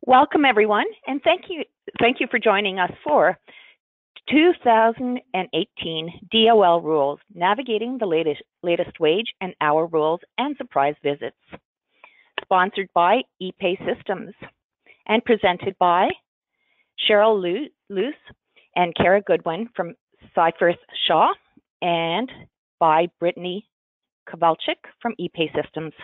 Welcome, everyone, and thank you for joining us for 2018 DOL Rules, Navigating the latest Wage and Hour Rules and Surprise Visits, sponsored by EPAY Systems, and presented by Cheryl Luce and Kara Goodwin from Seyfarth Shaw, and by Brittany Kowalczyk from EPAY Systems.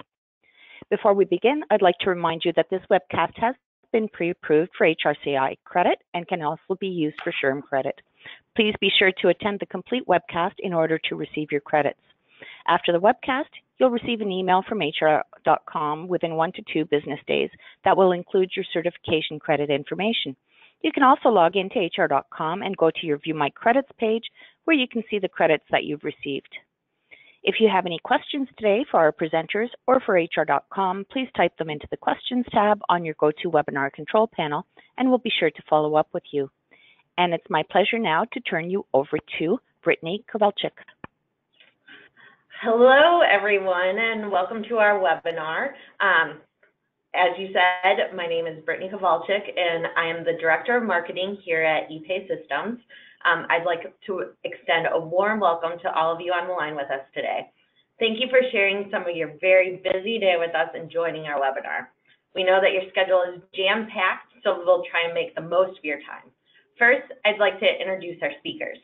Before we begin, I'd like to remind you that this webcast has been pre-approved for HRCI credit and can also be used for SHRM credit. Please be sure to attend the complete webcast in order to receive your credits. After the webcast, you'll receive an email from HR.com within 1 to 2 business days that will include your certification credit information. You can also log into HR.com and go to your View My Credits page where you can see the credits that you've received. If you have any questions today for our presenters or for HR.com, please type them into the Questions tab on your GoToWebinar control panel, and we'll be sure to follow up with you. And it's my pleasure now to turn you over to Brittany Kowalczyk. Hello, everyone, and welcome to our webinar. As you said, my name is Brittany Kowalczyk, and I am the Director of Marketing here at EPAY Systems. I'd like to extend a warm welcome to all of you on the line with us today. Thank you for sharing some of your very busy day with us and joining our webinar. We know that your schedule is jam-packed, so we'll try and make the most of your time. First, I'd like to introduce our speakers.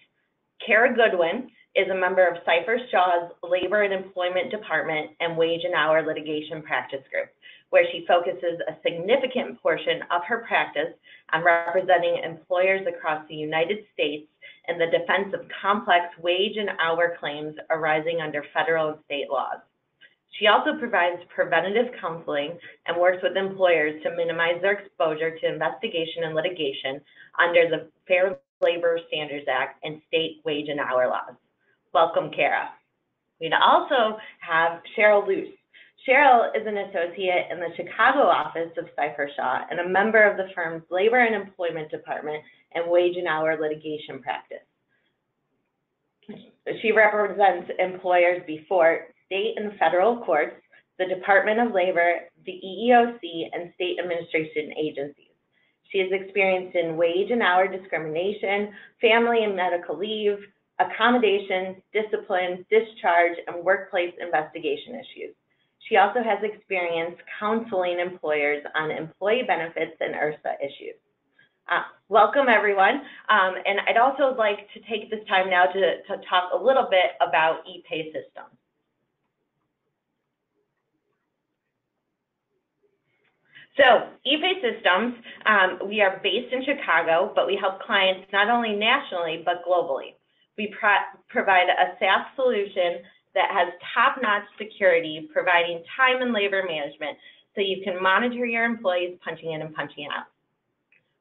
Kara Goodwin is a member of Seyfarth Shaw's Labor and Employment Department and Wage and Hour Litigation Practice Group, where she focuses a significant portion of her practice on representing employers across the United States in the defense of complex wage and hour claims arising under federal and state laws. She also provides preventative counseling and works with employers to minimize their exposure to investigation and litigation under the Fair Labor Standards Act and state wage and hour laws. Welcome, Kara. We'd also have Cheryl Luce. Cheryl is an associate in the Chicago office of Seyfarth Shaw and a member of the firm's Labor and Employment Department and Wage and Hour Litigation Practice. She represents employers before state and federal courts, the Department of Labor, the EEOC, and state administration agencies. She is experienced in wage and hour discrimination, family and medical leave, accommodation, discipline, discharge, and workplace investigation issues. She also has experience counseling employers on employee benefits and ERSA issues. Welcome, everyone. And I'd also like to take this time now to talk a little bit about EPAY Systems. So EPAY Systems, we are based in Chicago, but we help clients not only nationally, but globally. We provide a SaaS solution that has top-notch security, providing time and labor management so you can monitor your employees punching in and punching out.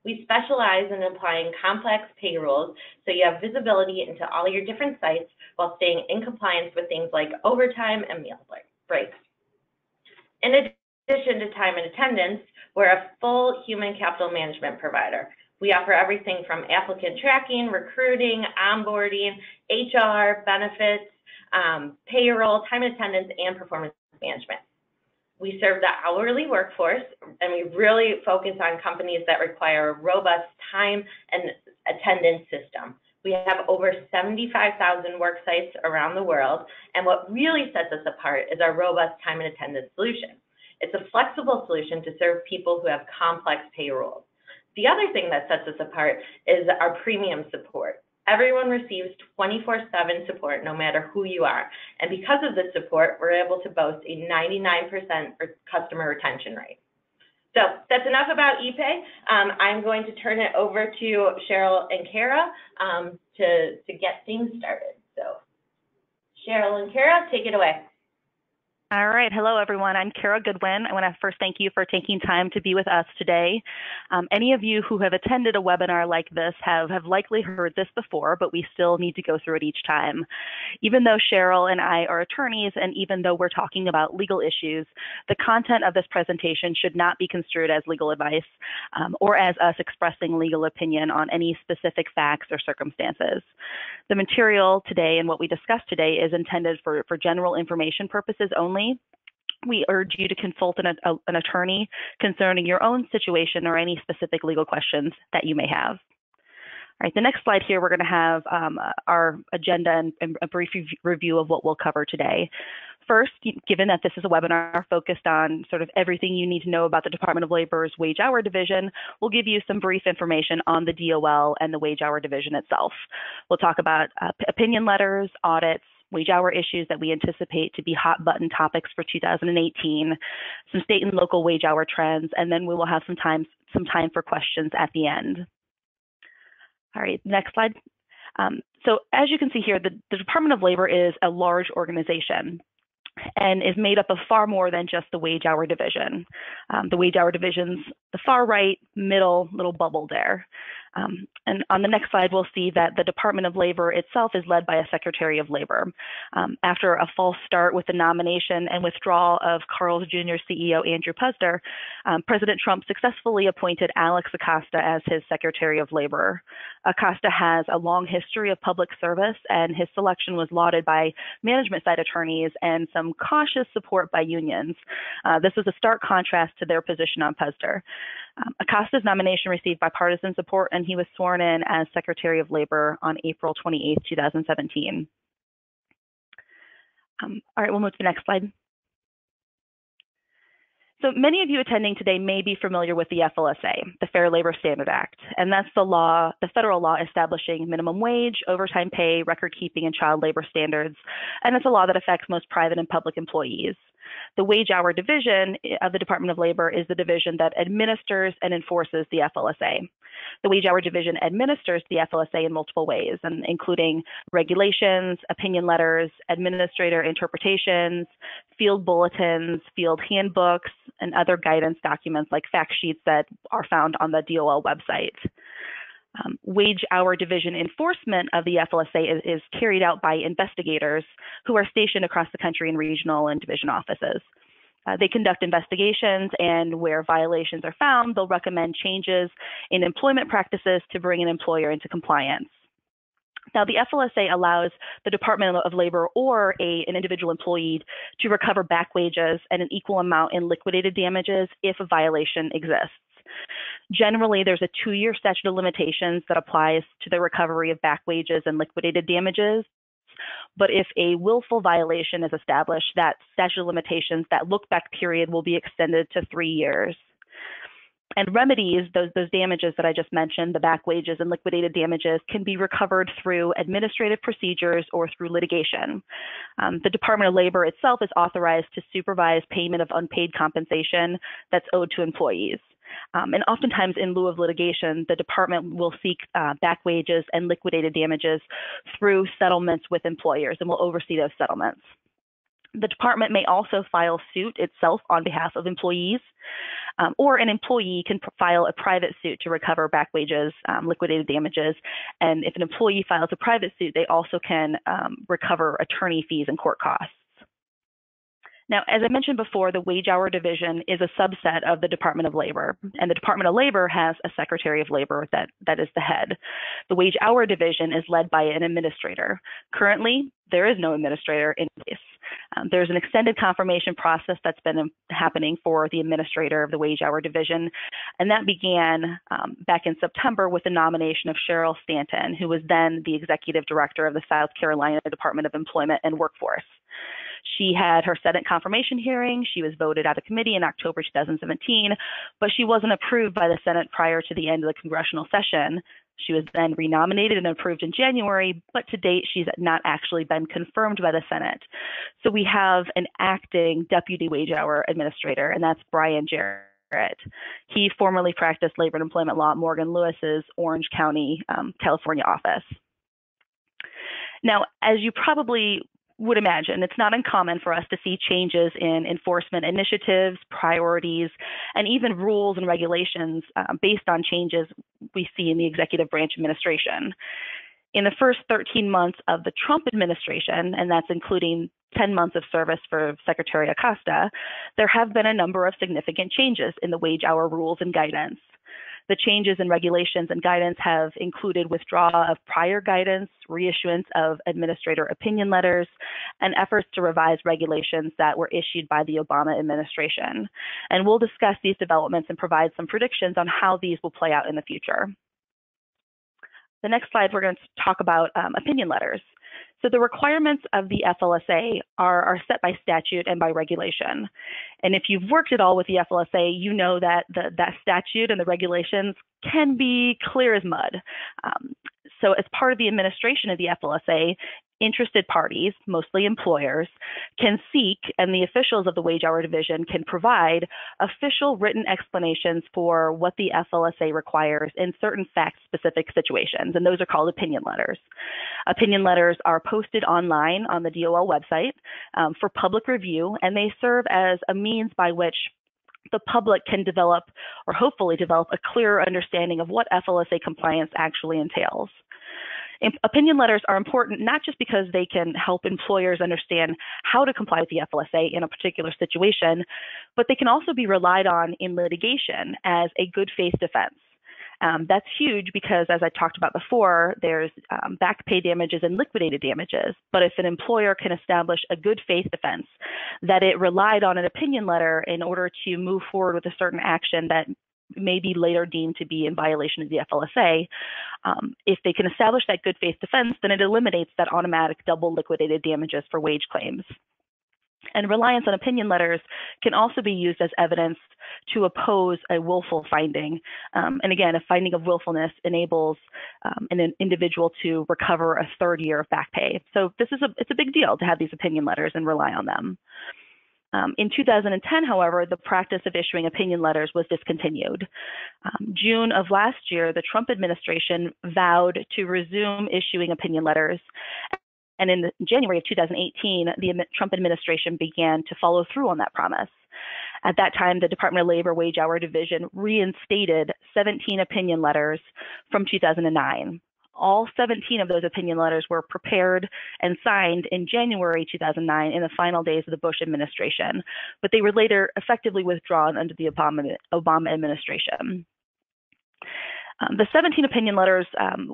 We specialize in applying complex pay rules so you have visibility into all your different sites while staying in compliance with things like overtime and meal breaks. In addition to time and attendance, we're a full human capital management provider. We offer everything from applicant tracking, recruiting, onboarding, HR, benefits, payroll, time and attendance, and performance management. We serve the hourly workforce, and we really focus on companies that require a robust time and attendance system. We have over 75,000 work sites around the world, and what really sets us apart is our robust time and attendance solution. It's a flexible solution to serve people who have complex payrolls. The other thing that sets us apart is our premium support. Everyone receives 24/7 support no matter who you are. And because of this support, we're able to boast a 99% customer retention rate. So that's enough about EPAY. I'm going to turn it over to Cheryl and Kara to get things started. So Cheryl and Kara, take it away. All right. Hello, everyone. I'm Kara Goodwin. I want to first thank you for taking time to be with us today. Any of you who have attended a webinar like this have likely heard this before, but we still need to go through it each time. Even though Cheryl and I are attorneys, and even though we're talking about legal issues, the content of this presentation should not be construed as legal advice or as us expressing legal opinion on any specific facts or circumstances. The material today and what we discussed today is intended for general information purposes only, we urge you to consult an attorney concerning your own situation or any specific legal questions that you may have. All right, the next slide here, we're going to have our agenda and a brief review of what we'll cover today. First, given that this is a webinar focused on sort of everything you need to know about the Department of Labor's Wage Hour Division, we'll give you some brief information on the DOL and the Wage Hour Division itself. We'll talk about opinion letters, audits, wage hour issues that we anticipate to be hot button topics for 2018, some state and local wage hour trends, and then we will have some time for questions at the end. All right, next slide. So as you can see here, the Department of Labor is a large organization and is made up of far more than just the Wage Hour Division. The Wage Hour Division's the far right, middle little bubble there. And on the next slide, we'll see that the Department of Labor itself is led by a Secretary of Labor. After a false start with the nomination and withdrawal of Carl's Jr. CEO Andrew Puzder, President Trump successfully appointed Alex Acosta as his Secretary of Labor. Acosta has a long history of public service, and his selection was lauded by management side attorneys and some cautious support by unions. This was a stark contrast to their position on Puzder. Acosta's nomination received bipartisan support, and he was sworn in as Secretary of Labor on April 28, 2017. All right, we'll move to the next slide. So many of you attending today may be familiar with the FLSA, the Fair Labor Standards Act, and that's the federal law establishing minimum wage, overtime pay, record keeping, and child labor standards, and it's a law that affects most private and public employees. The Wage Hour Division of the Department of Labor is the division that administers and enforces the FLSA. The Wage Hour Division administers the FLSA in multiple ways, including regulations, opinion letters, administrator interpretations, field bulletins, field handbooks, and other guidance documents like fact sheets that are found on the DOL website. Wage Hour Division enforcement of the FLSA is carried out by investigators who are stationed across the country in regional and division offices. They conduct investigations, and where violations are found, they'll recommend changes in employment practices to bring an employer into compliance. Now, the FLSA allows the Department of Labor or an individual employee to recover back wages and an equal amount in liquidated damages if a violation exists. Generally, there's a 2-year statute of limitations that applies to the recovery of back wages and liquidated damages. But if a willful violation is established, that statute of limitations, that look-back period will be extended to 3 years. And remedies, those damages that I just mentioned, the back wages and liquidated damages, can be recovered through administrative procedures or through litigation. The Department of Labor itself is authorized to supervise payment of unpaid compensation that's owed to employees. And oftentimes in lieu of litigation, the department will seek back wages and liquidated damages through settlements with employers, and will oversee those settlements. The department may also file suit itself on behalf of employees, or an employee can file a private suit to recover back wages, liquidated damages. And if an employee files a private suit, they also can recover attorney fees and court costs. Now, as I mentioned before, the Wage Hour Division is a subset of the Department of Labor, and the Department of Labor has a Secretary of Labor that is the head. The Wage Hour Division is led by an administrator. Currently, there is no administrator in place. There's an extended confirmation process that's been happening for the administrator of the Wage Hour Division, and that began back in September with the nomination of Cheryl Stanton, who was then the Executive Director of the South Carolina Department of Employment and Workforce. She had her Senate confirmation hearing. She was voted out of committee in October 2017, but she wasn't approved by the Senate prior to the end of the congressional session. She was then renominated and approved in January, but to date, she's not actually been confirmed by the Senate. So we have an acting Deputy Wage Hour Administrator, and that's Brian Jarrett. He formerly practiced labor and employment law at Morgan Lewis's Orange County, California office. Now, as you probably would imagine, it's not uncommon for us to see changes in enforcement initiatives, priorities, and even rules and regulations based on changes we see in the executive branch administration. In the first 13 months of the Trump administration, and that's including 10 months of service for Secretary Acosta, there have been a number of significant changes in the wage hour rules and guidance. The changes in regulations and guidance have included withdrawal of prior guidance, reissuance of administrator opinion letters, and efforts to revise regulations that were issued by the Obama administration. And we'll discuss these developments and provide some predictions on how these will play out in the future. The next slide, we're going to talk about opinion letters. So the requirements of the FLSA are set by statute and by regulation. And if you've worked at all with the FLSA, you know that that statute and the regulations can be clear as mud. So as part of the administration of the FLSA, interested parties, mostly employers, can seek, and the officials of the Wage Hour Division can provide official written explanations for what the FLSA requires in certain fact-specific situations, and those are called opinion letters. Opinion letters are posted online on the DOL website for public review, and they serve as a means by which the public can develop, or hopefully develop, a clearer understanding of what FLSA compliance actually entails. Opinion letters are important not just because they can help employers understand how to comply with the FLSA in a particular situation, but they can also be relied on in litigation as a good faith defense. That's huge because, as I talked about before, there's back pay damages and liquidated damages. But if an employer can establish a good faith defense that it relied on an opinion letter in order to move forward with a certain action that may be later deemed to be in violation of the FLSA, if they can establish that good faith defense, then it eliminates that automatic double liquidated damages for wage claims. And reliance on opinion letters can also be used as evidence to oppose a willful finding. And again, a finding of willfulness enables an individual to recover a third year of back pay. So it's a big deal to have these opinion letters and rely on them. In 2010, however, the practice of issuing opinion letters was discontinued. June of last year, the Trump administration vowed to resume issuing opinion letters. And in January of 2018, the Trump administration began to follow through on that promise. At that time, the Department of Labor Wage Hour Division reinstated 17 opinion letters from 2009. All 17 of those opinion letters were prepared and signed in January 2009 in the final days of the Bush administration, but they were later effectively withdrawn under the Obama administration. The 17 opinion letters,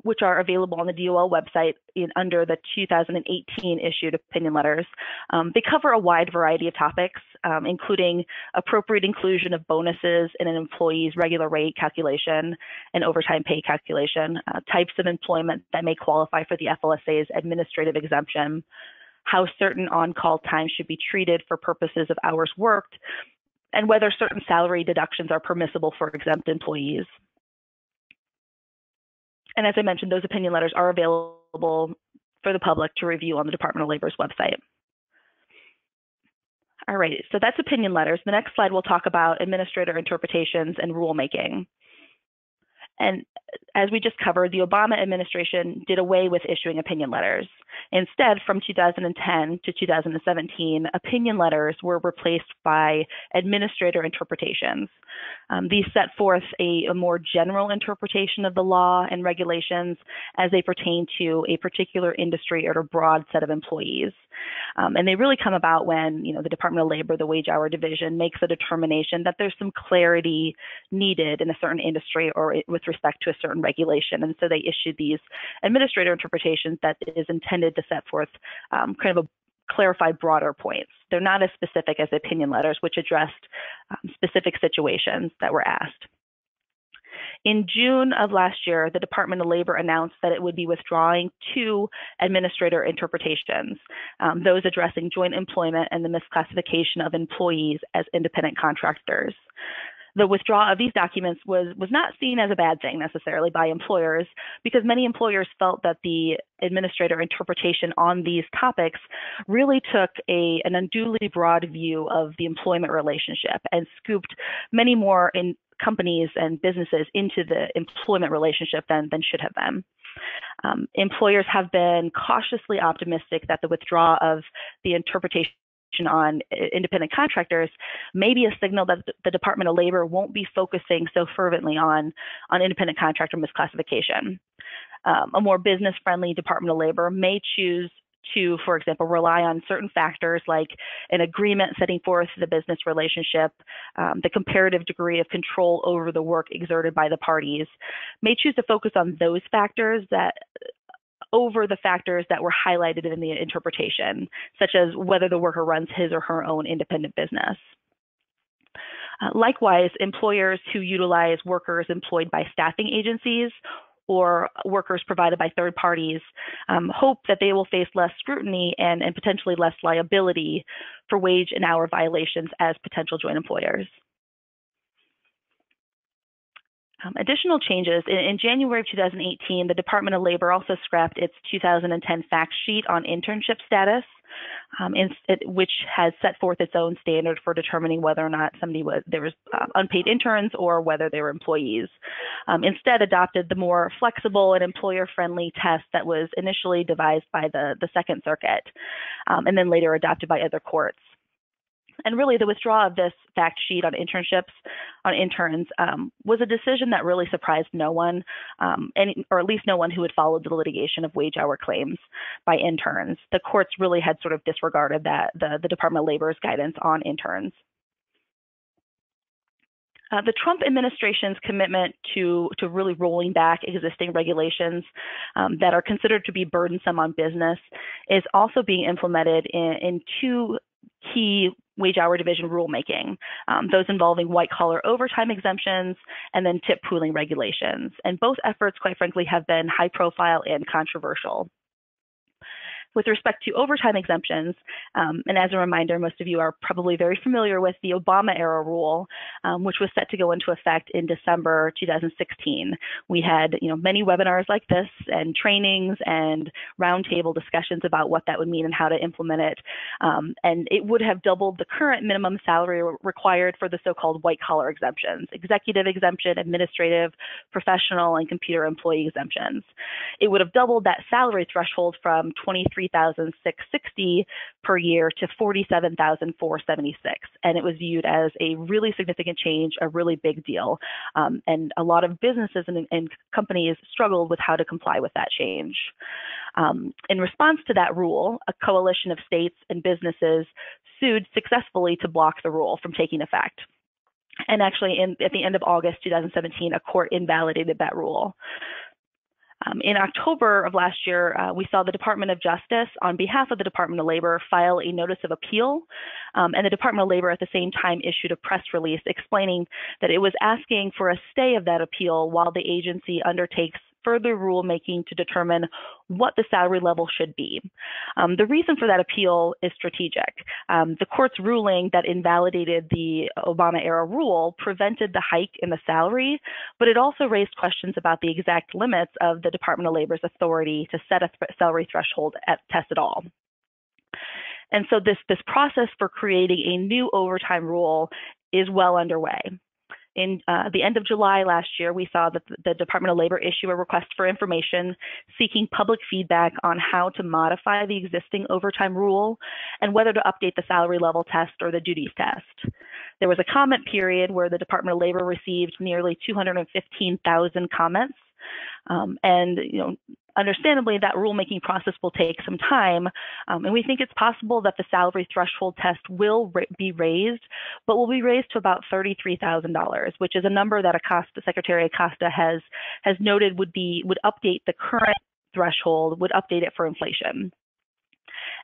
which are available on the DOL website under the 2018 issued opinion letters, they cover a wide variety of topics, including appropriate inclusion of bonuses in an employee's regular rate calculation and overtime pay calculation, types of employment that may qualify for the FLSA's administrative exemption, how certain on-call time should be treated for purposes of hours worked, and whether certain salary deductions are permissible for exempt employees. And as I mentioned, those opinion letters are available for the public to review on the Department of Labor's website. All right, so that's opinion letters. The next slide, we'll talk about administrator interpretations and rulemaking. And as we just covered, the Obama administration did away with issuing opinion letters. Instead, from 2010 to 2017, opinion letters were replaced by administrator interpretations. These set forth a more general interpretation of the law and regulations as they pertain to a particular industry or a broad set of employees. And they really come about when, the Department of Labor, the Wage Hour Division, makes a determination that there's some clarity needed in a certain industry or with respect to a certain regulation. And so they issue these administrator interpretations that is intended to set forth kind of a clarify broader points. They're not as specific as opinion letters, which addressed specific situations that were asked. In June of last year, the Department of Labor announced that it would be withdrawing 2 administrator interpretations, those addressing joint employment and the misclassification of employees as independent contractors. The withdrawal of these documents was not seen as a bad thing necessarily by employers, because many employers felt that the administrator interpretation on these topics really took an unduly broad view of the employment relationship and scooped many more in companies and businesses into the employment relationship than should have been. Employers have been cautiously optimistic that the withdrawal of the interpretation on independent contractors may be a signal that the Department of Labor won't be focusing so fervently on independent contractor misclassification. A more business-friendly Department of Labor may choose to, for example, rely on certain factors like an agreement setting forth the business relationship, the comparative degree of control over the work exerted by the parties, may choose to focus on those factors over the factors that were highlighted in the interpretation, such as whether the worker runs his or her own independent business. Likewise, employers who utilize workers employed by staffing agencies or workers provided by third parties hope that they will face less scrutiny and potentially less liability for wage and hour violations as potential joint employers. Additional changes. In January of 2018, the Department of Labor also scrapped its 2010 fact sheet on internship status, which has set forth its own standard for determining whether or not there was unpaid interns or whether they were employees. Instead, adopted the more flexible and employer-friendly test that was initially devised by the Second Circuit, and then later adopted by other courts. And really, the withdrawal of this fact sheet on interns was a decision that really surprised no one, or at least no one who had followed the litigation of wage hour claims by interns. The courts really had sort of disregarded the Department of Labor's guidance on interns. The Trump administration's commitment to really rolling back existing regulations that are considered to be burdensome on business is also being implemented in two key wage hour division rulemaking, those involving white-collar overtime exemptions and then tip pooling regulations. And both efforts, quite frankly, have been high-profile and controversial. With respect to overtime exemptions, and as a reminder, most of you are probably very familiar with the Obama-era rule, which was set to go into effect in December 2016. We had, many webinars like this and trainings and roundtable discussions about what that would mean and how to implement it. And it would have doubled the current minimum salary required for the so-called white-collar exemptions: executive exemption, administrative, professional, and computer employee exemptions. It would have doubled that salary threshold from $23,660 per year to $47,476, and it was viewed as a really significant change, a really big deal, and a lot of businesses and companies struggled with how to comply with that change. In response to that rule, a coalition of states and businesses sued successfully to block the rule from taking effect. And actually, at the end of August 2017, a court invalidated that rule. In October of last year, we saw the Department of Justice, on behalf of the Department of Labor, file a notice of appeal, and the Department of Labor at the same time issued a press release explaining that it was asking for a stay of that appeal while the agency undertakes further rulemaking to determine what the salary level should be. The reason for that appeal is strategic. The court's ruling that invalidated the Obama-era rule prevented the hike in the salary, but it also raised questions about the exact limits of the Department of Labor's authority to set a salary threshold test at all. And so this process for creating a new overtime rule is well underway. In the end of July last year, we saw that the Department of Labor issue a request for information seeking public feedback on how to modify the existing overtime rule and whether to update the salary level test or the duties test. There was a comment period where the Department of Labor received nearly 215,000 comments. And understandably, that rulemaking process will take some time, and we think it's possible that the salary threshold test will be raised, but will be raised to about $33,000, which is a number that Secretary Acosta has noted would update the current threshold, would update it for inflation.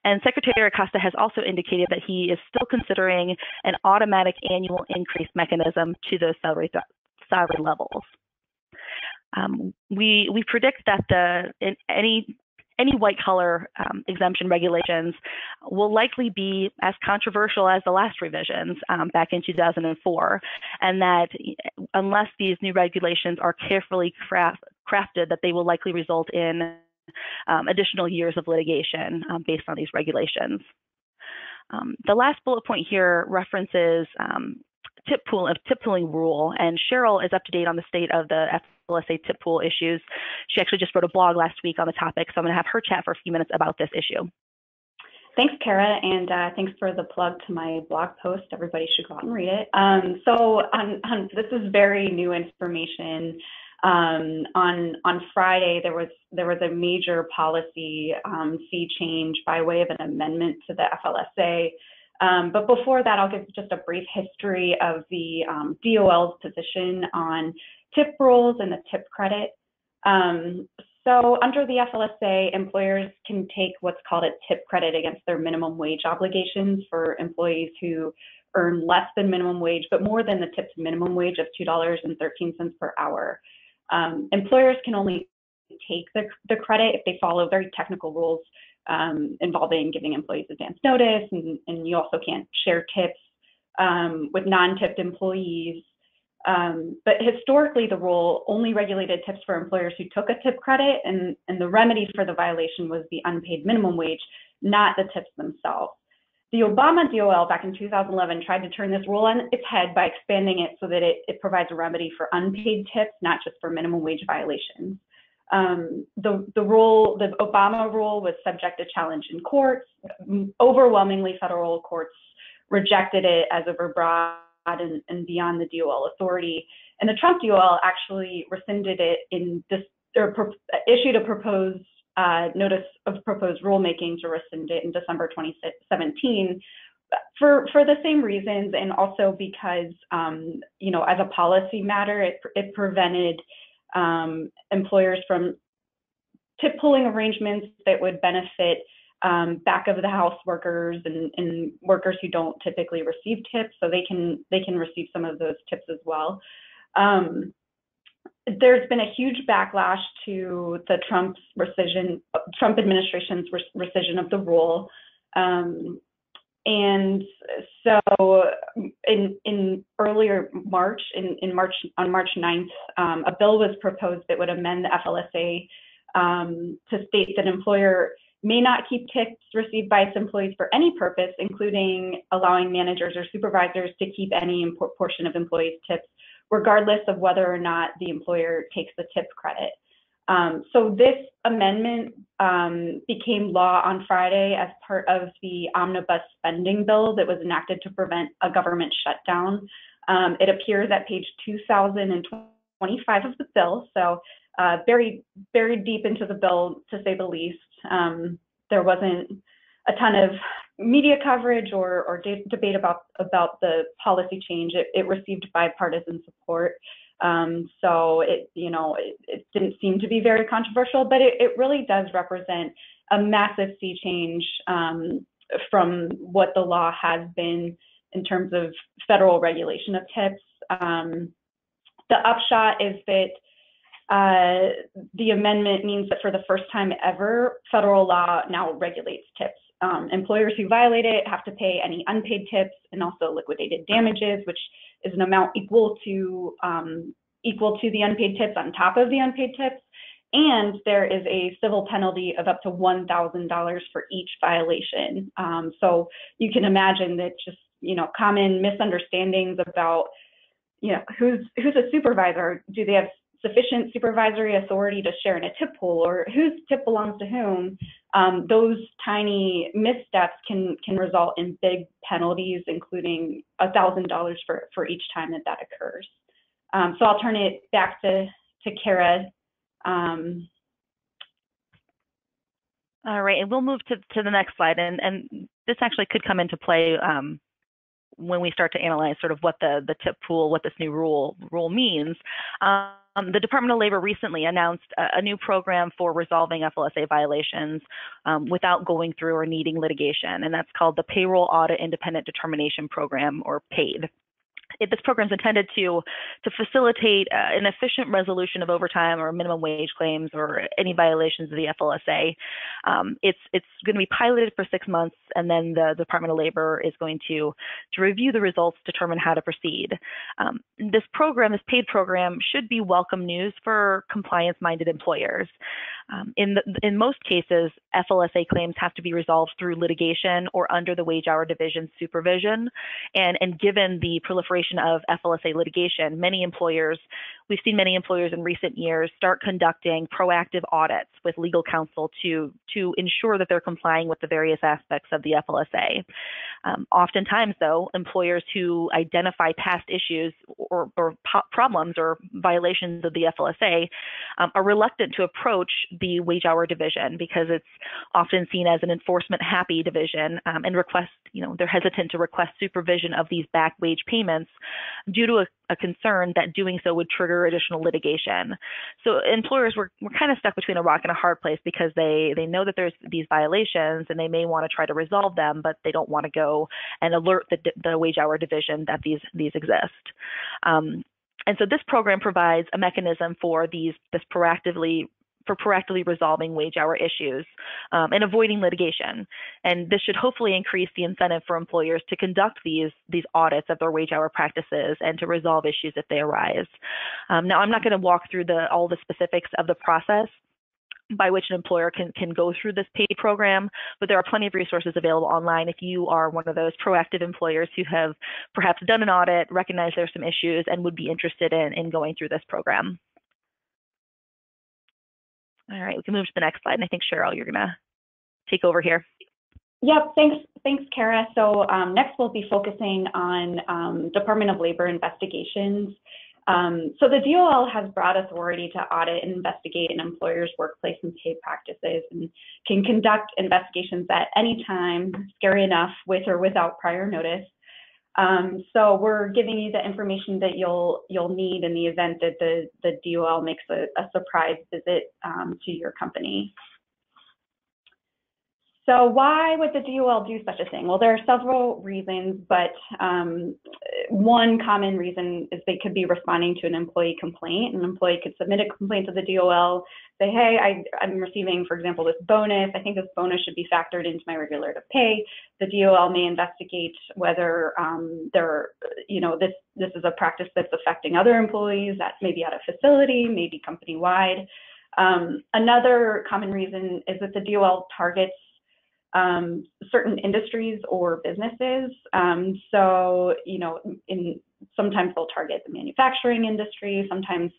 And Secretary Acosta has also indicated that he is still considering an automatic annual increase mechanism to those salary levels. We predict that any white-collar exemption regulations will likely be as controversial as the last revisions back in 2004, and that unless these new regulations are carefully crafted, that they will likely result in additional years of litigation based on these regulations. The last bullet point here references tip pooling rule, and Cheryl is up to date on the state of the FLSA tip pool issues. She actually just wrote a blog last week on the topic, so I'm going to have her chat for a few minutes about this issue. Thanks, Kara, and thanks for the plug to my blog post. Everybody should go out and read it. This is very new information. On Friday, there was a major policy sea change by way of an amendment to the FLSA. But before that, I'll give just a brief history of the DOL's position on tip rules and the tip credit. So under the FLSA, employers can take what's called a tip credit against their minimum wage obligations for employees who earn less than minimum wage, but more than the tipped minimum wage of $2.13 per hour. Employers can only take the credit if they follow very technical rules involving giving employees advance notice, and you also can't share tips with non-tipped employees. But historically, the rule only regulated tips for employers who took a tip credit, and the remedy for the violation was the unpaid minimum wage, not the tips themselves. The Obama DOL back in 2011 tried to turn this rule on its head by expanding it so that it provides a remedy for unpaid tips, not just for minimum wage violations. The Obama rule was subject to challenge in courts. Overwhelmingly, federal courts rejected it as overbroad and beyond the DOL authority. And the Trump DOL actually rescinded it issued a proposed notice of proposed rulemaking to rescind it in December 2017 for the same reasons, and also because, as a policy matter, it prevented employers from tip pooling arrangements that would benefit back of the house workers and workers who don't typically receive tips, so they can receive some of those tips as well. There's been a huge backlash to the Trump administration's rescission of the rule. And so in earlier March, on March 9th, a bill was proposed that would amend the FLSA to state that an employer may not keep tips received by its employees for any purpose, including allowing managers or supervisors to keep any portion of employees' tips, regardless of whether or not the employer takes the tip credit. So this amendment became law on Friday as part of the omnibus spending bill that was enacted to prevent a government shutdown. It appears at page 2025 of the bill, so buried deep into the bill, to say the least. There wasn't a ton of media coverage or debate about the policy change. It received bipartisan support. So it didn't seem to be very controversial, but it really does represent a massive sea change from what the law has been in terms of federal regulation of tips. The upshot is that the amendment means that for the first time ever, federal law now regulates tips. Employers who violate it have to pay any unpaid tips and also liquidated damages, which is an amount equal to the unpaid tips on top of the unpaid tips. And there is a civil penalty of up to $1,000 for each violation. So you can imagine that just, common misunderstandings about, who's a supervisor? Do they have sufficient supervisory authority to share in a tip pool, or whose tip belongs to whom? Those tiny missteps can result in big penalties, including $1,000 for each time that occurs. So I'll turn it back to Kara. All right, and we'll move to the next slide, and this actually could come into play when we start to analyze sort of what the tip pool, what this new rule means. The Department of Labor recently announced a new program for resolving FLSA violations without going through or needing litigation, and that's called the Payroll Audit Independent Determination Program, or PAID. This program is intended to facilitate an efficient resolution of overtime or minimum wage claims or any violations of the FLSA. It's going to be piloted for 6 months, and then the Department of Labor is going to review the results, determine how to proceed. This paid program, should be welcome news for compliance-minded employers. In most cases, FLSA claims have to be resolved through litigation or under the Wage Hour Division's supervision, and given the proliferation of FLSA litigation, many employers we've seen many employers in recent years start conducting proactive audits with legal counsel to ensure that they're complying with the various aspects of the FLSA. Oftentimes, though, employers who identify past issues or problems or violations of the FLSA are reluctant to approach the wage hour division because it's often seen as an enforcement-happy division, and they're hesitant to request supervision of these back wage payments due to a concern that doing so would trigger additional litigation. So employers were kind of stuck between a rock and a hard place because they know that there's these violations and they may want to try to resolve them, but they don't want to go and alert the wage hour division that these exist. And so this program provides a mechanism for proactively resolving wage hour issues and avoiding litigation. And this should hopefully increase the incentive for employers to conduct these audits of their wage hour practices and to resolve issues if they arise. Now, I'm not going to walk through all the specifics of the process by which an employer can go through this paid program, but there are plenty of resources available online if you are one of those proactive employers who have perhaps done an audit, recognize there's some issues, and would be interested in going through this program. All right, we can move to the next slide. And I think, Cheryl, you're going to take over here. Yep, thanks, Kara. So next we'll be focusing on Department of Labor investigations. So the DOL has broad authority to audit and investigate an employer's workplace and pay practices and can conduct investigations at any time, scary enough, with or without prior notice. So we're giving you the information that you'll need in the event that the DOL makes a surprise visit to your company. So why would the DOL do such a thing? Well, there are several reasons, but one common reason is they could be responding to an employee complaint. An employee could submit a complaint to the DOL, say, hey, I'm receiving, for example, this bonus. I think this bonus should be factored into my regular pay. The DOL may investigate whether this is a practice that's affecting other employees, that may be at a facility, maybe company-wide. Another common reason is that the DOL targets certain industries or businesses. Sometimes they'll target the manufacturing industry. Sometimes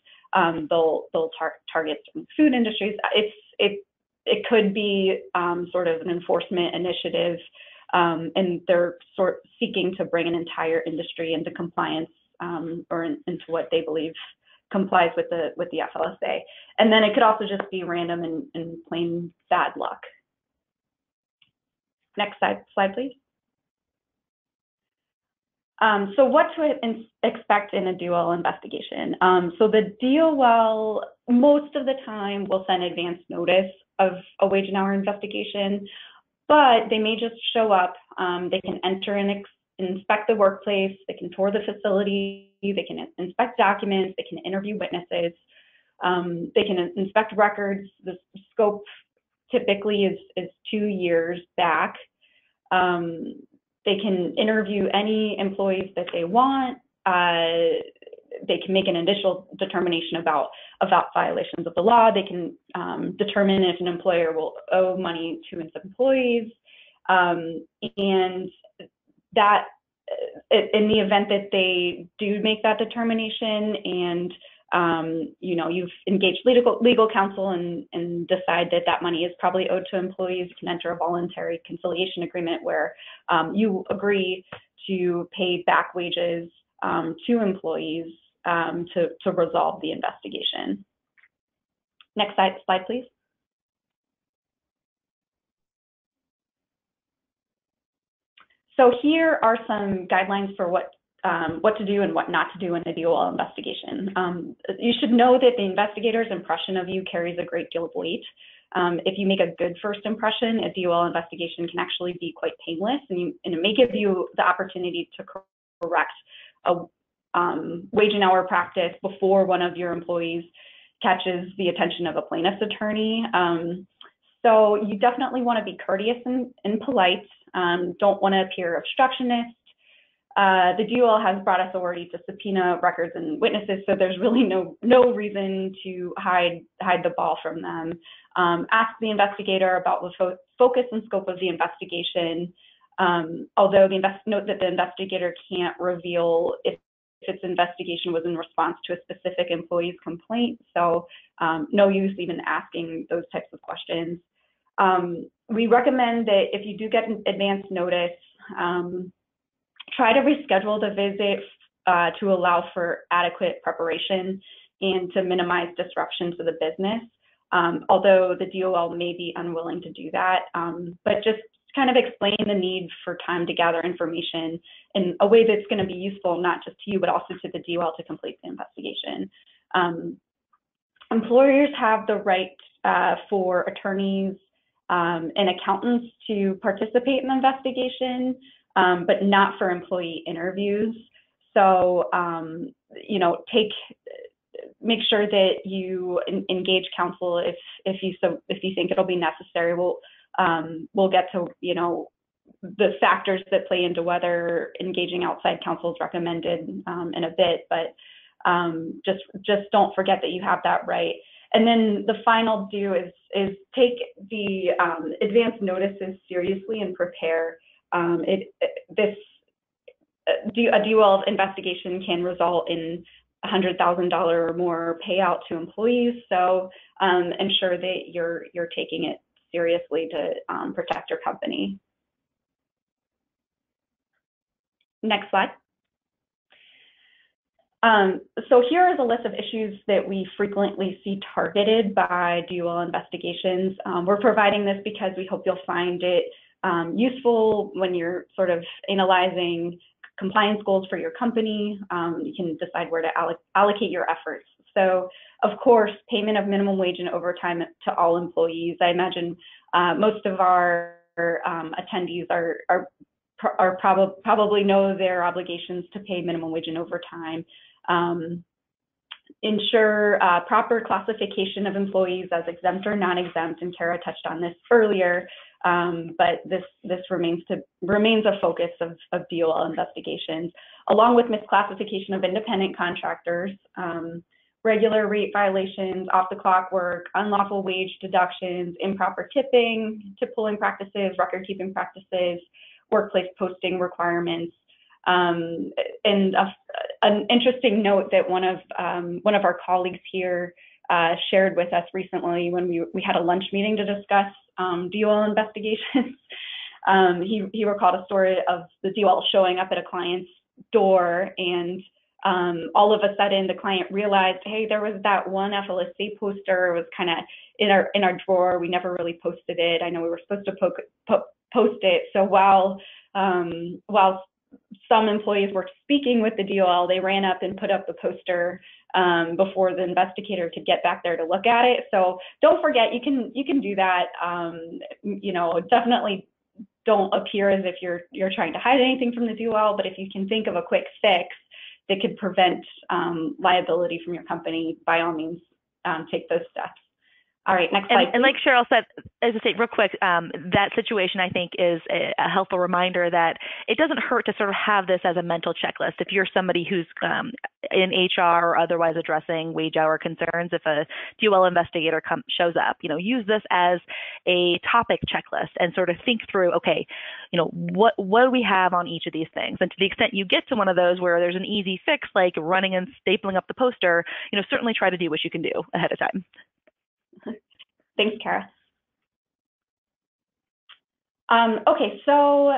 they'll target certain food industries. It could be sort of an enforcement initiative, and they're seeking to bring an entire industry into compliance or into what they believe complies with the FLSA. And then it could also just be random and plain bad luck. Next slide, please. So what to expect in a DOL investigation? So the DOL, most of the time, will send advance notice of a wage and hour investigation, but they may just show up. They can enter and inspect the workplace. They can tour the facility. They can inspect documents. They can interview witnesses. They can inspect records. The scope typically is 2 years back. They can interview any employees that they want. They can make an initial determination about violations of the law. They can determine if an employer will owe money to its employees. And that, in the event that they do make that determination and you've engaged legal counsel and decide that money is probably owed to employees, you can enter a voluntary conciliation agreement where you agree to pay back wages to employees to resolve the investigation. Next slide, please. So here are some guidelines for what to do and what not to do in a DOL investigation. You should know that the investigator's impression of you carries a great deal of weight. If you make a good first impression, a DOL investigation can actually be quite painless, and it may give you the opportunity to correct a wage and hour practice before one of your employees catches the attention of a plaintiff's attorney. So you definitely want to be courteous and polite. Don't want to appear obstructionist. The DOL has broad authority to subpoena records and witnesses, so there's really no reason to hide the ball from them. Ask the investigator about the focus and scope of the investigation. Although note that the investigator can't reveal if its investigation was in response to a specific employee's complaint. So no use even asking those types of questions. We recommend that if you do get an advance notice, try to reschedule the visit to allow for adequate preparation and to minimize disruption to the business. Although the DOL may be unwilling to do that, but just kind of explain the need for time to gather information in a way that's going to be useful, not just to you, but also to the DOL to complete the investigation. Employers have the right for attorneys and accountants to participate in the investigation, but not for employee interviews. So, you know, make sure that you engage counsel if you think it'll be necessary. We'll get to, you know, the factors that play into whether engaging outside counsel is recommended in a bit, but just don't forget that you have that right. And then the final do is take the advance notices seriously and prepare. A DOL investigation can result in $100,000 or more payout to employees. So ensure that you're taking it seriously to protect your company. Next slide. So here is a list of issues that we frequently see targeted by DOL investigations. We're providing this because we hope you'll find it useful when you're sort of analyzing compliance goals for your company. You can decide where to allocate your efforts. So, of course, payment of minimum wage and overtime to all employees. I imagine most of our attendees probably know their obligations to pay minimum wage and overtime. Ensure proper classification of employees as exempt or non-exempt, and Kara touched on this earlier, but this remains a focus of DOL investigations, along with misclassification of independent contractors, regular rate violations, off-the-clock work, unlawful wage deductions, improper tipping, tip pulling practices, record-keeping practices, workplace posting requirements. And an interesting note that one of our colleagues here shared with us recently when we had a lunch meeting to discuss DOL investigations. He recalled a story of the DOL showing up at a client's door, and all of a sudden the client realized, hey, there was that one FLSA poster. It was kind of in our drawer. We never really posted it. I know we were supposed to post it. So while some employees were speaking with the DOL, they ran up and put up the poster before the investigator could get back there to look at it. So don't forget, you can do that. You know, definitely don't appear as if you're trying to hide anything from the DOL, but if you can think of a quick fix that could prevent liability from your company, by all means, take those steps. All right, next slide. And like Cheryl said, as I say, real quick, that situation, I think, is a helpful reminder that it doesn't hurt to sort of have this as a mental checklist. If you're somebody who's in HR or otherwise addressing wage hour concerns, if a DOL investigator shows up, you know, use this as a topic checklist and sort of think through, okay, you know, what do we have on each of these things? And to the extent you get to one of those where there's an easy fix, like running and stapling up the poster, you know, certainly try to do what you can do ahead of time. Thanks, Kara. Okay, so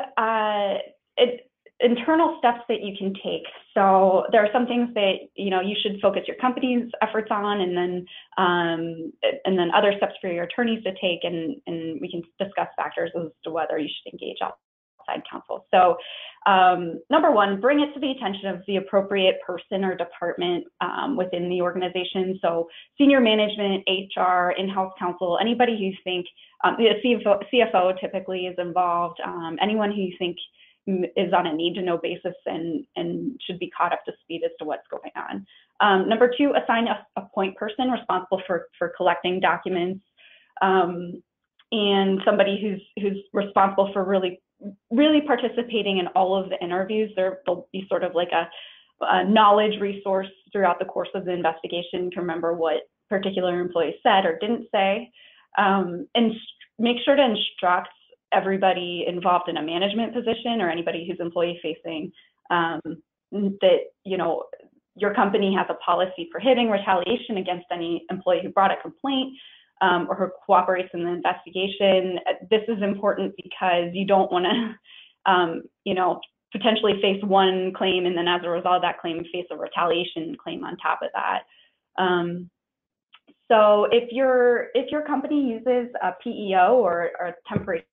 internal steps that you can take. So there are some things that you should focus your company's efforts on, and then other steps for your attorneys to take, and we can discuss factors as to whether you should engage outside counsel. So number one, bring it to the attention of the appropriate person or department within the organization. So senior management, HR, in-house counsel, anybody who you think, the CFO typically is involved, anyone who you think is on a need-to-know basis and should be caught up to speed as to what's going on. Number two, assign a point person responsible for collecting documents, and somebody who's responsible for really participating in all of the interviews. They'll be sort of like a knowledge resource throughout the course of the investigation to remember what particular employee said or didn't say, and make sure to instruct everybody involved in a management position or anybody who's employee facing that, you know, your company has a policy prohibiting retaliation against any employee who brought a complaint or who cooperates in the investigation. This is important because you don't want to, you know, potentially face one claim and then as a result of that claim face a retaliation claim on top of that. So if your company uses a PEO or temporary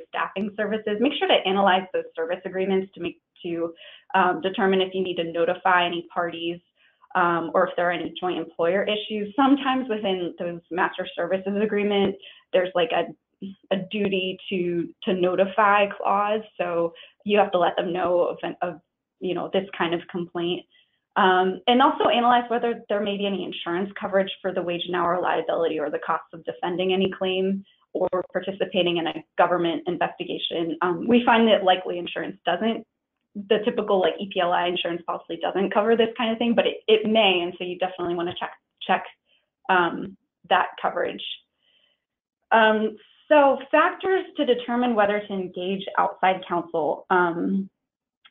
staffing services, make sure to analyze those service agreements to determine if you need to notify any parties or if there are any joint employer issues. Sometimes within those master services agreement, there's like a duty to notify clause. So you have to let them know of you know, this kind of complaint. And also analyze whether there may be any insurance coverage for the wage and hour liability or the cost of defending any claim or participating in a government investigation. We find that likely insurance doesn't, the typical like EPLI insurance policy doesn't cover this kind of thing, but it may, and so you definitely want to check that coverage. So factors to determine whether to engage outside counsel.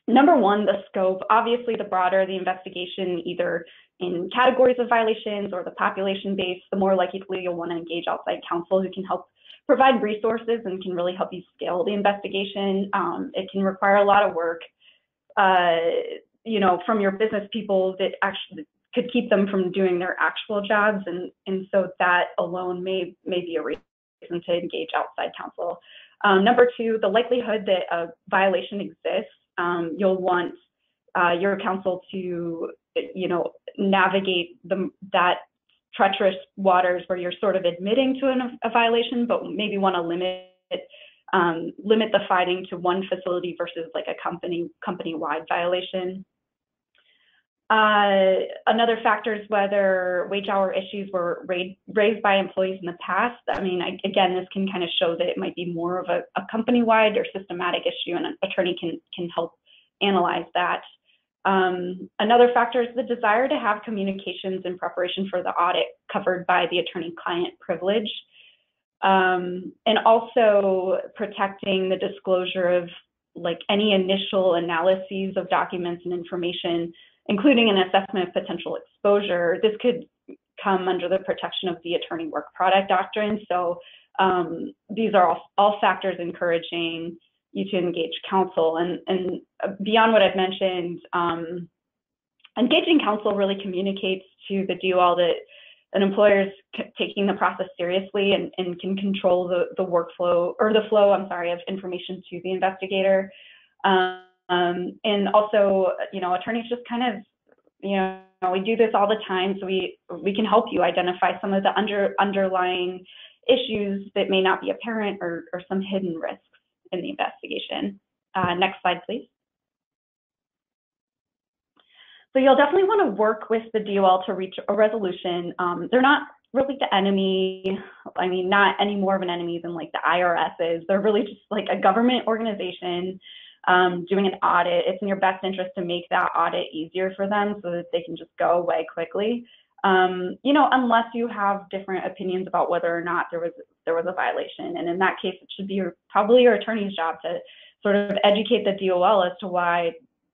Number one, the scope. Obviously, the broader the investigation, either in categories of violations or the population base, the more likely you'll want to engage outside counsel who can help provide resources and can really help you scale the investigation. It can require a lot of work, you know, from your business people that actually could keep them from doing their actual jobs, and so that alone may be a reason to engage outside counsel. Number two, the likelihood that a violation exists. You'll want your counsel to, you know, navigate that treacherous waters where you're sort of admitting to a violation, but maybe want to limit the fighting to one facility versus like a company-wide violation. Another factor is whether wage hour issues were raised by employees in the past. I mean, again, this can kind of show that it might be more of a company-wide or systematic issue, and an attorney can help analyze that. Another factor is the desire to have communications in preparation for the audit covered by the attorney-client privilege, and also protecting the disclosure of like any initial analyses of documents and information, including an assessment of potential exposure. This could come under the protection of the attorney work product doctrine. So these are all factors encouraging you to engage counsel. And beyond what I've mentioned, engaging counsel really communicates to the DOL that an employer is taking the process seriously and can control the workflow or the flow, of information to the investigator. And also, you know, attorneys just kind of, you know, we do this all the time, so we can help you identify some of the underlying issues that may not be apparent or some hidden risks in the investigation. Next slide, please. So you'll definitely want to work with the DOL to reach a resolution. They're not really the enemy. I mean, not any more of an enemy than like the IRS is. They're really just like a government organization doing an audit. It's in your best interest to make that audit easier for them so that they can just go away quickly. You know, unless you have different opinions about whether or not there was a violation. And in that case, it should be probably your attorney's job to sort of educate the DOL as to why,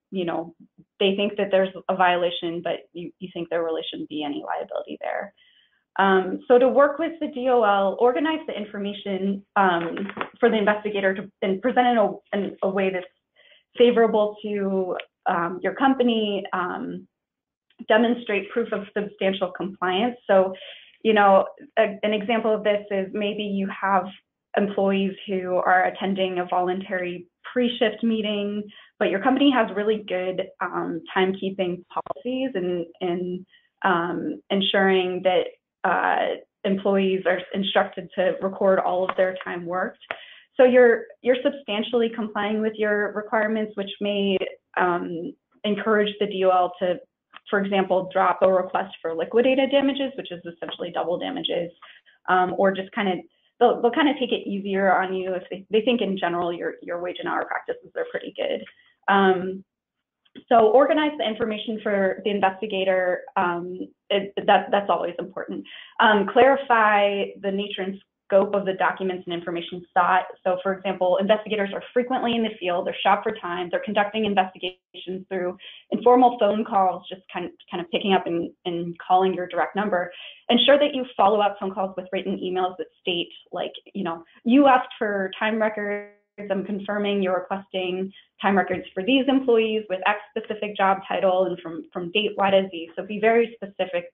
you know, they think that there's a violation, but you think there really shouldn't be any liability there. So to work with the DOL, organize the information for the investigator and present it in a way that's favorable to your company, demonstrate proof of substantial compliance. So, you know, an example of this is maybe you have employees who are attending a voluntary pre-shift meeting, but your company has really good timekeeping policies and ensuring that employees are instructed to record all of their time worked. So you're substantially complying with your requirements, which may encourage the DOL to, for example, drop a request for liquidated damages, which is essentially double damages, or just kind of, they'll kind of take it easier on you if they think in general your wage and hour practices are pretty good. So organize the information for the investigator. That's always important. Clarify the nature and scope of the documents and information sought. So for example, investigators are frequently in the field, they're shot for time, they're conducting investigations through informal phone calls, just kind of picking up and calling your direct number. Ensure that you follow up phone calls with written emails that state, like, you asked for time records, I'm confirming you're requesting time records for these employees with X specific job title and from date Y to Z. So be very specific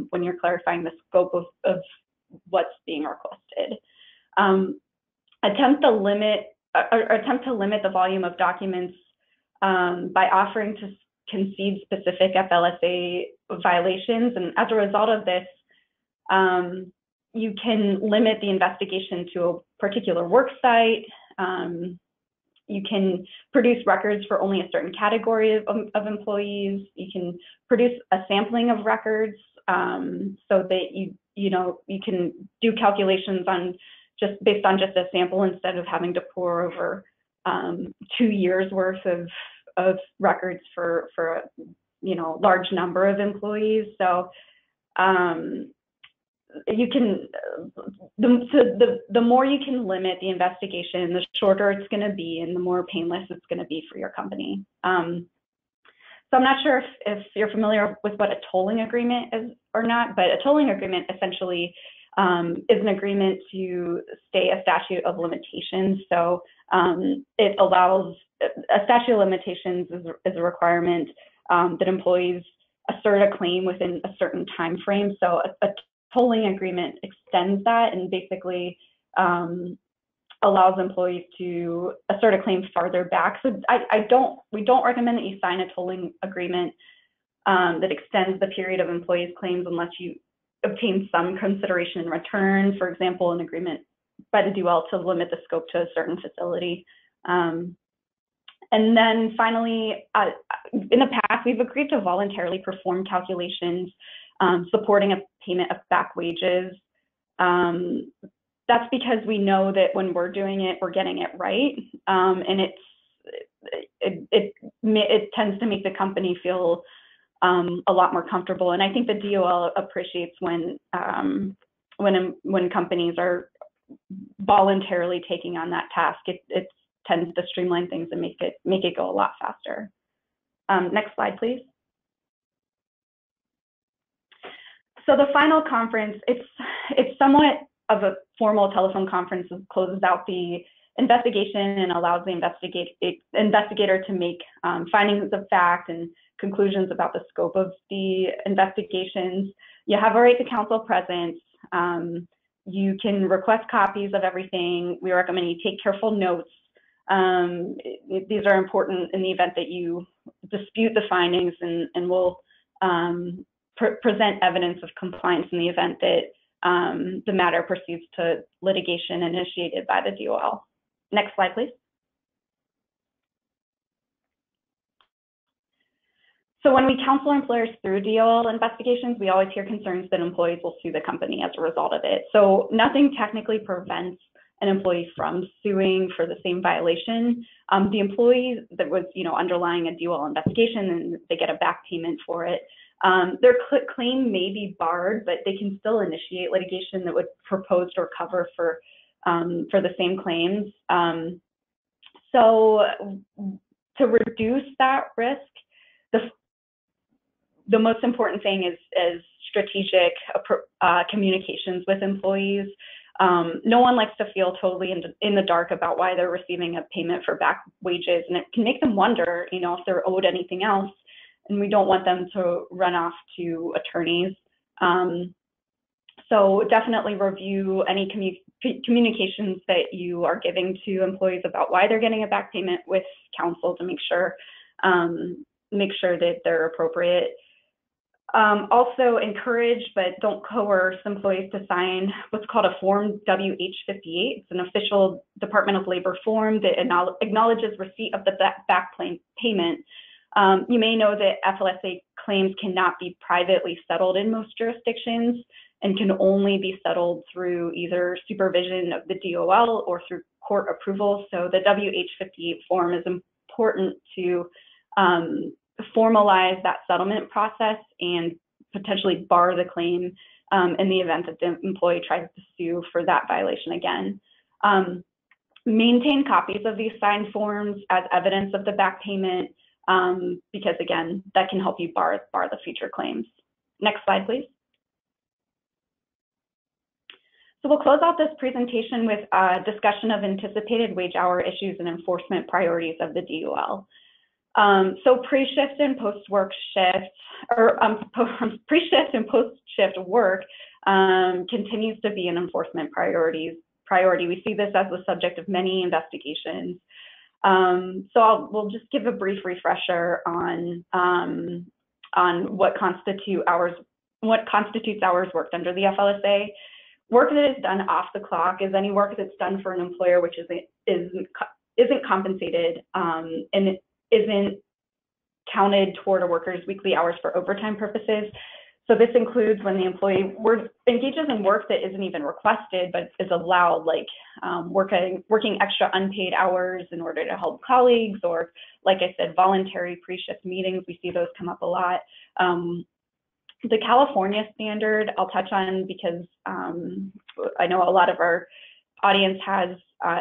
when you're clarifying the scope of what's being requested. Attempt to limit the volume of documents by offering to concede specific FLSA violations. And as a result of this, you can limit the investigation to a particular work site. You can produce records for only a certain category of employees. You can produce a sampling of records so that you can do calculations on based on just a sample instead of having to pour over 2 years worth of records for a large number of employees. So you can, the more you can limit the investigation, the shorter it's going to be and the more painless it's going to be for your company. So I'm not sure if you're familiar with what a tolling agreement is or not, but a tolling agreement essentially is an agreement to stay a statute of limitations. So it allows, a statute of limitations is a requirement that employees assert a claim within a certain time frame. So a tolling agreement extends that and basically allows employees to assert a claim farther back. So we don't recommend that you sign a tolling agreement that extends the period of employees' claims unless you obtain some consideration in return. For example, an agreement by the DOL to limit the scope to a certain facility. And then finally, in the past, we've agreed to voluntarily perform calculations supporting a payment of back wages. That's because we know that when we're doing it, we're getting it right, and it tends to make the company feel a lot more comfortable. And I think the DOL appreciates when companies are voluntarily taking on that task. It tends to streamline things and make it go a lot faster. Next slide, please. So the final conference, it's somewhat of a formal telephone conference that closes out the investigation and allows the investigator to make findings of fact and conclusions about the scope of the investigations. You have a right to counsel present. You can request copies of everything. We recommend you take careful notes. These are important in the event that you dispute the findings, and will present evidence of compliance in the event that the matter proceeds to litigation initiated by the DOL. Next slide, please. So when we counsel employers through DOL investigations, we always hear concerns that employees will sue the company as a result of it. So nothing technically prevents an employee from suing for the same violation. The employee that was, underlying a DOL investigation, and they get a back payment for it, their claim may be barred, but they can still initiate litigation that would propose to recover for the same claims. So to reduce that risk, the most important thing is strategic communications with employees. No one likes to feel totally in the dark about why they're receiving a payment for back wages, and it can make them wonder, if they're owed anything else, and we don't want them to run off to attorneys. So definitely review any communications that you are giving to employees about why they're getting a back payment with counsel to make sure that they're appropriate. Also encourage, but don't coerce employees to sign what's called a Form WH-58. It's an official Department of Labor form that acknowledges receipt of the back payment. You may know that FLSA claims cannot be privately settled in most jurisdictions and can only be settled through either supervision of the DOL or through court approval. So the WH-58 form is important to formalize that settlement process and potentially bar the claim in the event that the employee tries to sue for that violation again. Maintain copies of these signed forms as evidence of the back payment, because again, that can help you bar the future claims. Next slide, please. So we'll close out this presentation with a discussion of anticipated wage hour issues and enforcement priorities of the DOL. So pre-shift and post-work shifts, or pre-shift and post-shift work continues to be an enforcement priority. We see this as the subject of many investigations. So we'll just give a brief refresher on what constitutes hours worked under the FLSA. Work that is done off the clock is any work that's done for an employer which isn't compensated and it isn't counted toward a worker's weekly hours for overtime purposes. So this includes when the employee engages in work that isn't even requested but is allowed, like working extra unpaid hours in order to help colleagues, or like I said, voluntary pre-shift meetings. We see those come up a lot. The California standard I'll touch on because I know a lot of our audience has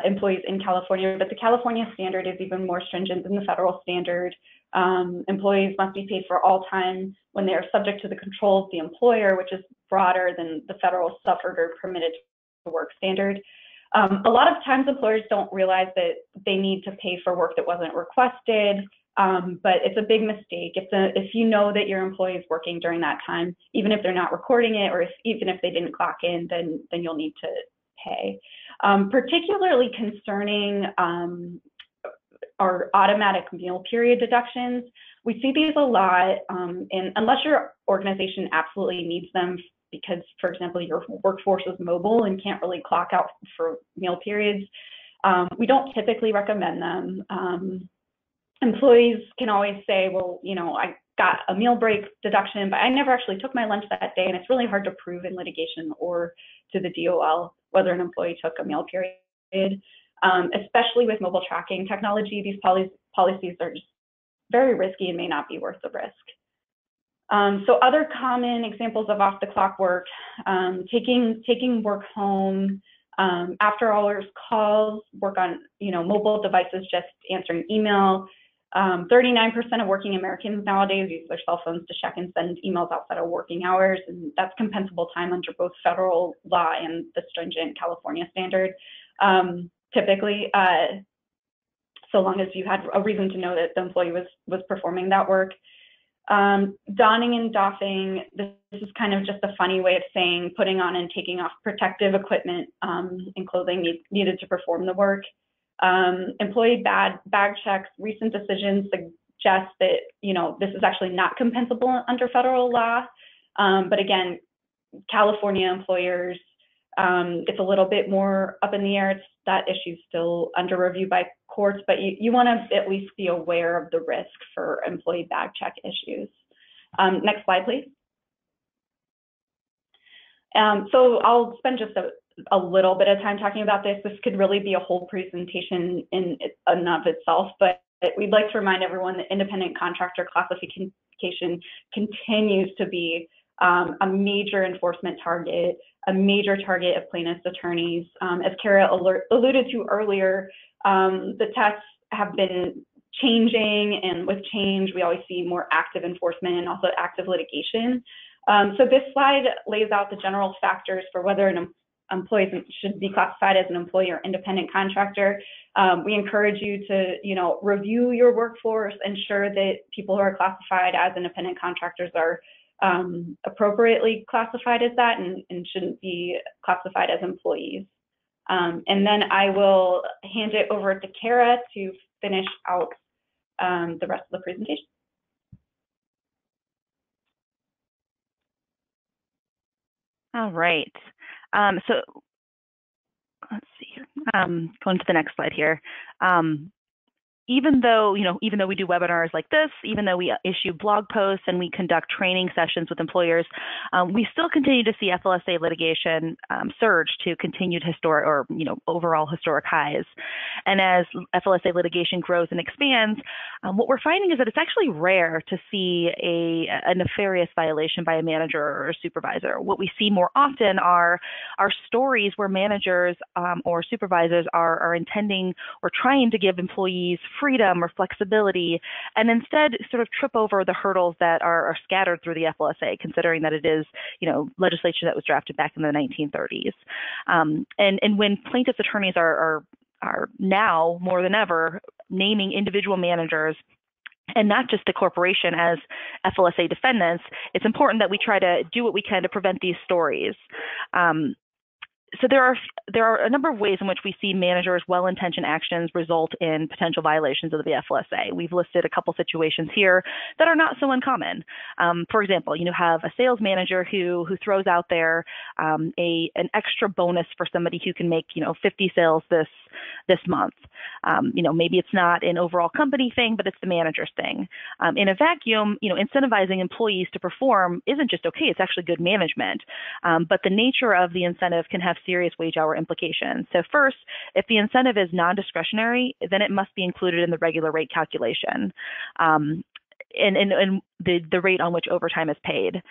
employees in California, but the California standard is even more stringent than the federal standard. Employees must be paid for all time when they are subject to the control of the employer, which is broader than the federal suffered or permitted to work standard. A lot of times employers don't realize that they need to pay for work that wasn't requested. But it's a big mistake. If you know that your employee is working during that time, even if they're not recording it, or even if they didn't clock in, then you'll need to pay. Particularly concerning our automatic meal period deductions. We see these a lot, and unless your organization absolutely needs them, because, for example, your workforce is mobile and can't really clock out for meal periods, we don't typically recommend them. Employees can always say, well, I got a meal break deduction, but I never actually took my lunch that day, and it's really hard to prove in litigation or to the DOL whether an employee took a meal period. Especially with mobile tracking technology, these policies are just very risky and may not be worth the risk. So other common examples of off-the-clock work, taking work home, after hours calls, work on mobile devices, just answering email. 39% of working Americans nowadays use their cell phones to check and send emails outside of working hours, and that's compensable time under both federal law and the stringent California standard. Typically, so long as you had a reason to know that the employee was performing that work. Donning and doffing, this is kind of just a funny way of saying putting on and taking off protective equipment and clothing needed to perform the work. Employee bag checks, recent decisions suggest that this is actually not compensable under federal law. But again, California employers, it's a little bit more up in the air. That issue's still under review by courts, but you want to at least be aware of the risk for employee bag check issues. Next slide, please. So I'll spend just a little bit of time talking about this. This could really be a whole presentation in and of itself, but we'd like to remind everyone that independent contractor classification continues to be a major enforcement target, a major target of plaintiffs' attorneys. As Kara alluded to earlier, the tests have been changing, and with change, we always see more active enforcement and also active litigation. So this slide lays out the general factors for whether an employee should be classified as an employee or independent contractor. We encourage you to, review your workforce, ensure that people who are classified as independent contractors are appropriately classified as that and shouldn't be classified as employees. And then I will hand it over to Kara to finish out the rest of the presentation. All right. So let's see here. Going to the next slide here. even though we do webinars like this, even though we issue blog posts and we conduct training sessions with employers, we still continue to see FLSA litigation surge to continued overall historic highs. And as FLSA litigation grows and expands, what we're finding is that it's actually rare to see a nefarious violation by a manager or a supervisor. What we see more often are stories where managers or supervisors are intending or trying to give employees freedom or flexibility, and instead sort of trip over the hurdles that are scattered through the FLSA, considering that it is, legislation that was drafted back in the 1930s. And when plaintiffs' attorneys are now more than ever naming individual managers and not just the corporation as FLSA defendants, it's important that we try to do what we can to prevent these stories. So there are a number of ways in which we see managers' well-intentioned actions result in potential violations of the FLSA. We've listed a couple situations here that are not so uncommon. For example, you have a sales manager who throws out there an extra bonus for somebody who can make 50 sales this month. Maybe it's not an overall company thing, but it's the manager's thing. In a vacuum, incentivizing employees to perform isn't just okay; it's actually good management. But the nature of the incentive can have serious wage hour implications. So first, if the incentive is non-discretionary, then it must be included in the regular rate calculation and the rate on which overtime is paid.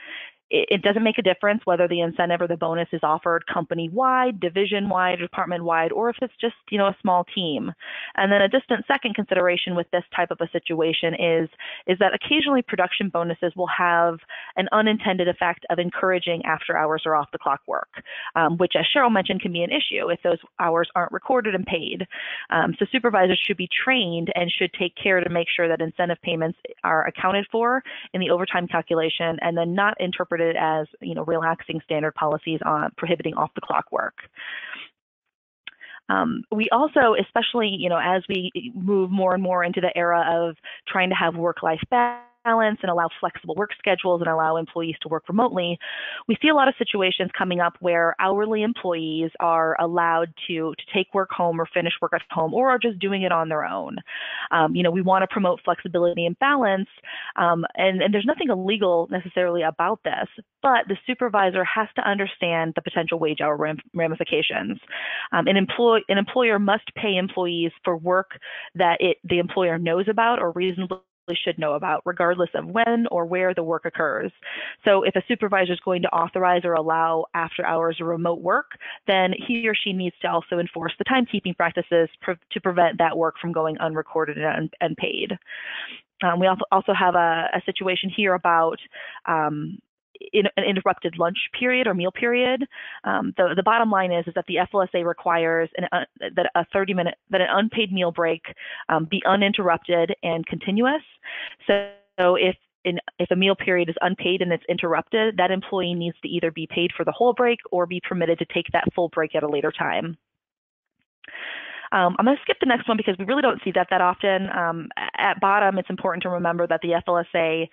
It doesn't make a difference whether the incentive or the bonus is offered company-wide, division-wide, department-wide, or if it's just, a small team. And then a distant second consideration with this type of a situation is that occasionally production bonuses will have an unintended effect of encouraging after-hours or off-the-clock work, which, as Cheryl mentioned, can be an issue if those hours aren't recorded and paid. So supervisors should be trained and should take care to make sure that incentive payments are accounted for in the overtime calculation and then not interpreted as relaxing standard policies on prohibiting off-the-clock work. We also, especially as we move more and more into the era of trying to have work-life balance and allow flexible work schedules and allow employees to work remotely, we see a lot of situations coming up where hourly employees are allowed to take work home or finish work at home or are just doing it on their own. We want to promote flexibility and balance, and there's nothing illegal necessarily about this, but the supervisor has to understand the potential wage hour ramifications. An employer must pay employees for work that the employer knows about or reasonably should know about, regardless of when or where the work occurs. So if a supervisor is going to authorize or allow after hours or remote work, then he or she needs to also enforce the timekeeping practices to prevent that work from going unrecorded and unpaid. We also have a situation here about in an interrupted lunch period or meal period. The bottom line is that the FLSA requires that an unpaid meal break be uninterrupted and continuous. So if a meal period is unpaid and it's interrupted, that employee needs to either be paid for the whole break or be permitted to take that full break at a later time. I'm going to skip the next one because we really don't see that often. At bottom, it's important to remember that the FLSA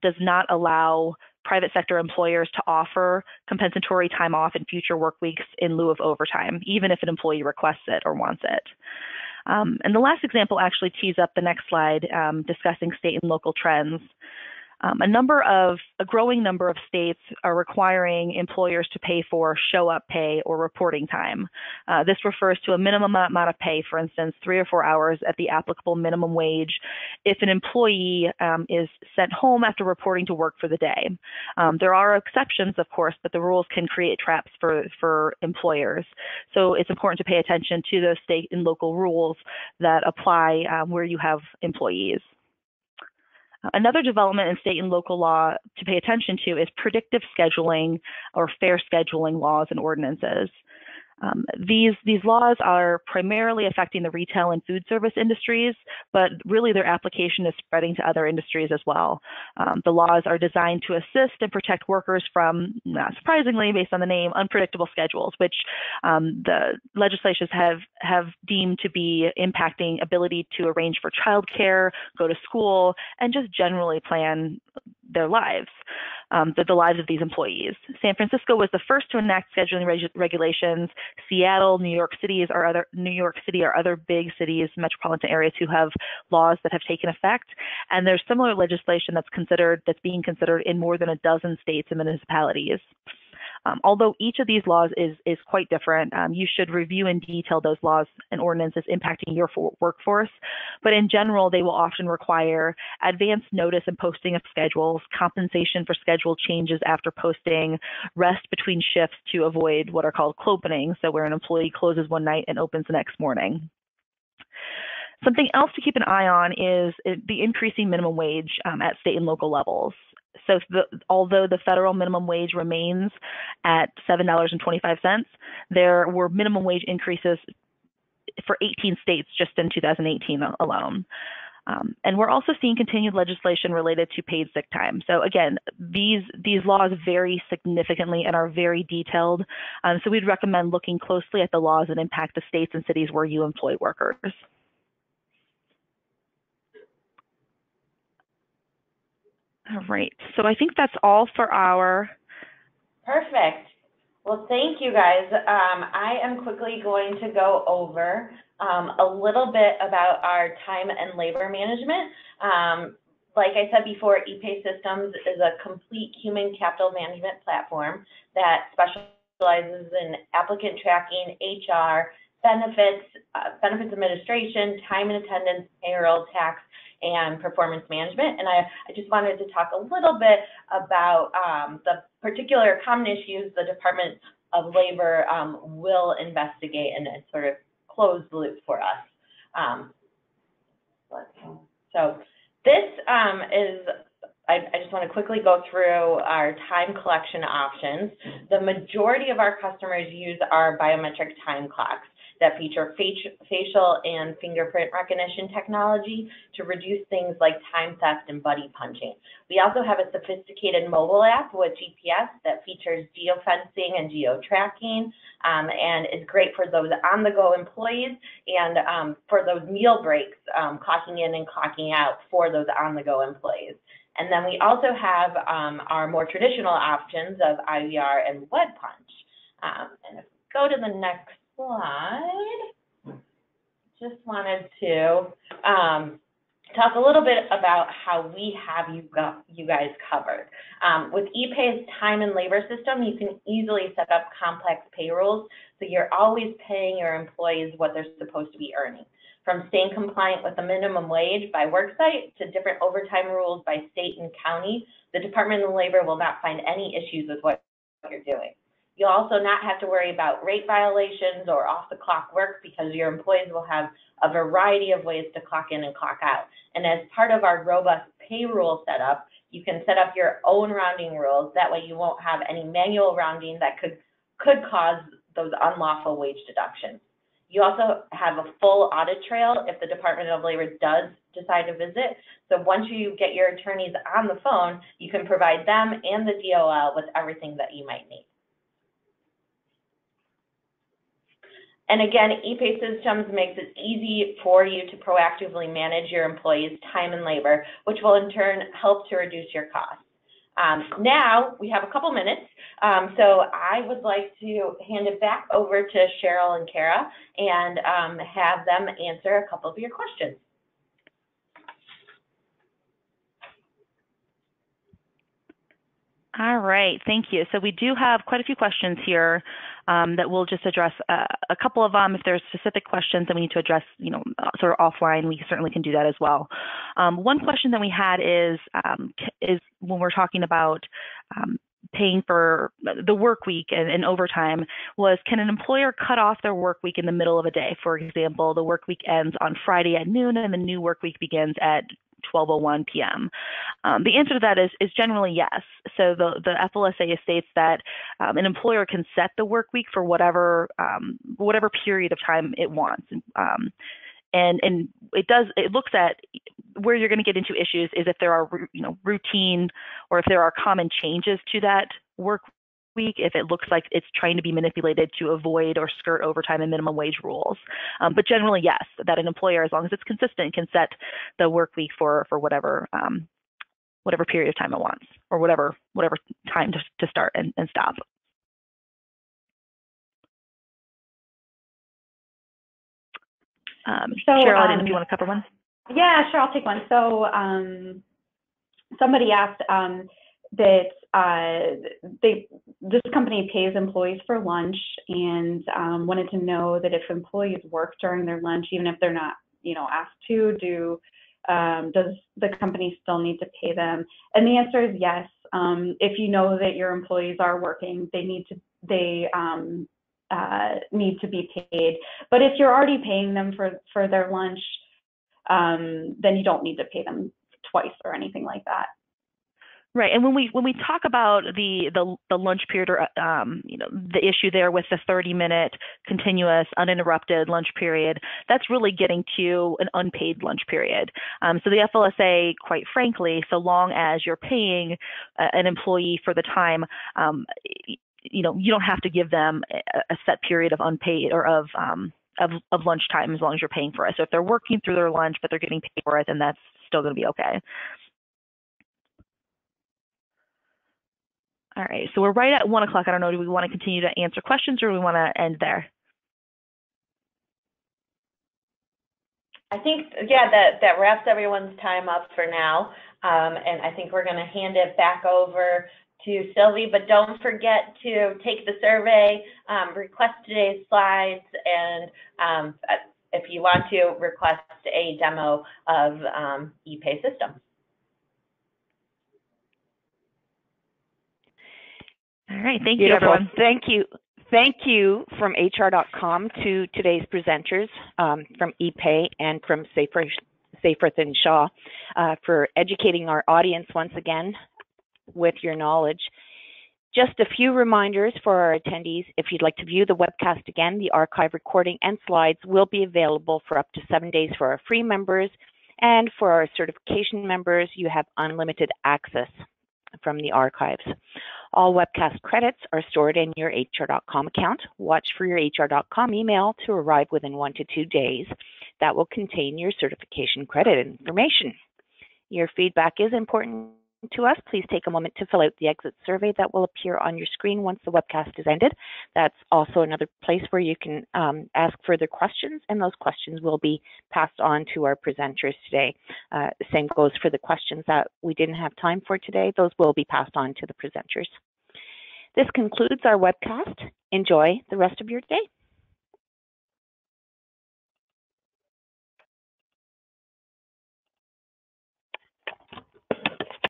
does not allow private sector employers to offer compensatory time off in future work weeks in lieu of overtime, even if an employee requests it or wants it. And the last example actually tees up the next slide, discussing state and local trends. A growing number of states are requiring employers to pay for show-up pay or reporting time. This refers to a minimum amount of pay, for instance, 3 or 4 hours at the applicable minimum wage if an employee is sent home after reporting to work for the day. There are exceptions, of course, but the rules can create traps for employers. So it's important to pay attention to those state and local rules that apply where you have employees. Another development in state and local law to pay attention to is predictive scheduling or fair scheduling laws and ordinances. These laws are primarily affecting the retail and food service industries, but really their application is spreading to other industries as well. The laws are designed to assist and protect workers from, not surprisingly, based on the name, unpredictable schedules, which the legislatures have deemed to be impacting ability to arrange for childcare, go to school, and just generally plan their lives. the lives of these employees. San Francisco was the first to enact scheduling regulations. Seattle, New York City are other big cities, metropolitan areas who have laws that have taken effect. And there's similar legislation that's being considered in more than a dozen states and municipalities. Although each of these laws is quite different, you should review in detail those laws and ordinances impacting your workforce. But in general, they will often require advance notice and posting of schedules, compensation for schedule changes after posting, rest between shifts to avoid what are called clopening, so where an employee closes one night and opens the next morning. Something else to keep an eye on is the increasing minimum wage at state and local levels. So although the federal minimum wage remains at $7.25, there were minimum wage increases for 18 states just in 2018 alone. And we're also seeing continued legislation related to paid sick time. So again, these laws vary significantly and are very detailed. So we'd recommend looking closely at the laws that impact the states and cities where you employ workers. All right, so I think that's all for our. Perfect. Well, thank you guys. I am quickly going to go over a little bit about our time and labor management. Like I said before, EPAY Systems is a complete human capital management platform that specializes in applicant tracking, HR, benefits administration, time and attendance, payroll, tax, and performance management. And I just wanted to talk a little bit about the particular common issues the Department of Labor will investigate and sort of close the loop for us. So this I just want to quickly go through our time collection options. The majority of our customers use our biometric time clocks that feature facial and fingerprint recognition technology to reduce things like time theft and buddy punching. We also have a sophisticated mobile app with GPS that features geofencing and geo-tracking and is great for those on-the-go employees and for those meal breaks, clocking in and clocking out for those on-the-go employees. And then we also have our more traditional options of IVR and lead punch. And if we go to the next slide, just wanted to talk a little bit about how we have you guys covered. With EPAY's time and labor system, you can easily set up complex payrolls, so you're always paying your employees what they're supposed to be earning. From staying compliant with the minimum wage by worksite to different overtime rules by state and county, the Department of Labor will not find any issues with what you're doing. You'll also not have to worry about rate violations or off-the-clock work because your employees will have a variety of ways to clock in and clock out. And as part of our robust payroll setup, you can set up your own rounding rules. That way you won't have any manual rounding that could cause those unlawful wage deductions. You also have a full audit trail if the Department of Labor does decide to visit. So once you get your attorneys on the phone, you can provide them and the DOL with everything that you might need. And again, EPAY Systems makes it easy for you to proactively manage your employees' time and labor, which will in turn help to reduce your costs. Now we have a couple minutes, so I would like to hand it back over to Cheryl and Kara and have them answer a couple of your questions. All right, thank you. So we do have quite a few questions here that we'll just address a couple of them. If there's specific questions that we need to address, sort of offline, we certainly can do that as well. One question that we had is when we're talking about paying for the work week and overtime was, can an employer cut off their work week in the middle of a day? For example, the work week ends on Friday at noon and the new work week begins at 12:01 p.m. The answer to that is generally yes. So the FLSA states that an employer can set the work week for whatever period of time it wants. And it looks at where you're going to get into issues is if there are routine or if there are common changes to that work week, if it looks like it's trying to be manipulated to avoid or skirt overtime and minimum wage rules. But generally, yes, that an employer, as long as it's consistent, can set the work week for whatever period of time it wants whatever time to start and stop. Cheryl, do you want to cover one? Yeah, sure, I'll take one. So somebody asked that this company pays employees for lunch, and wanted to know that if employees work during their lunch, even if they're not, asked to, does the company still need to pay them? And the answer is yes. If you know that your employees are working, they need to be paid. But if you're already paying them for their lunch, then you don't need to pay them twice or anything like that. Right, and when we talk about the lunch period, or the issue there with the 30-minute continuous uninterrupted lunch period, that's really getting to an unpaid lunch period. So the FLSA, quite frankly, so long as you're paying an employee for the time, you don't have to give them a set period of unpaid or of lunch time as long as you're paying for it. So if they're working through their lunch but they're getting paid for it, then that's still going to be okay. All right, so we're right at 1 o'clock. I don't know, do we want to continue to answer questions or do we want to end there? I think, yeah, that wraps everyone's time up for now. And I think we're going to hand it back over to Sylvie, but don't forget to take the survey, request today's slides, and if you want to, request a demo of EPAY system. All right, thank Beautiful. you, everyone. Thank you. Thank you from HR.com to today's presenters from EPAY and from Seyfarth and Shaw for educating our audience once again with your knowledge. Just a few reminders for our attendees. If you'd like to view the webcast again, the archive recording and slides will be available for up to 7 days for our free members, and for our certification members, you have unlimited access from the archives. All webcast credits are stored in your HR.com account. Watch for your HR.com email to arrive within 1 to 2 days. That will contain your certification credit information. Your feedback is important to us. Please take a moment to fill out the exit survey that will appear on your screen once the webcast is ended. That's also another place where you can ask further questions, and those questions will be passed on to our presenters today. The same goes for the questions that we didn't have time for today. Those will be passed on to the presenters. This concludes our webcast. Enjoy the rest of your day.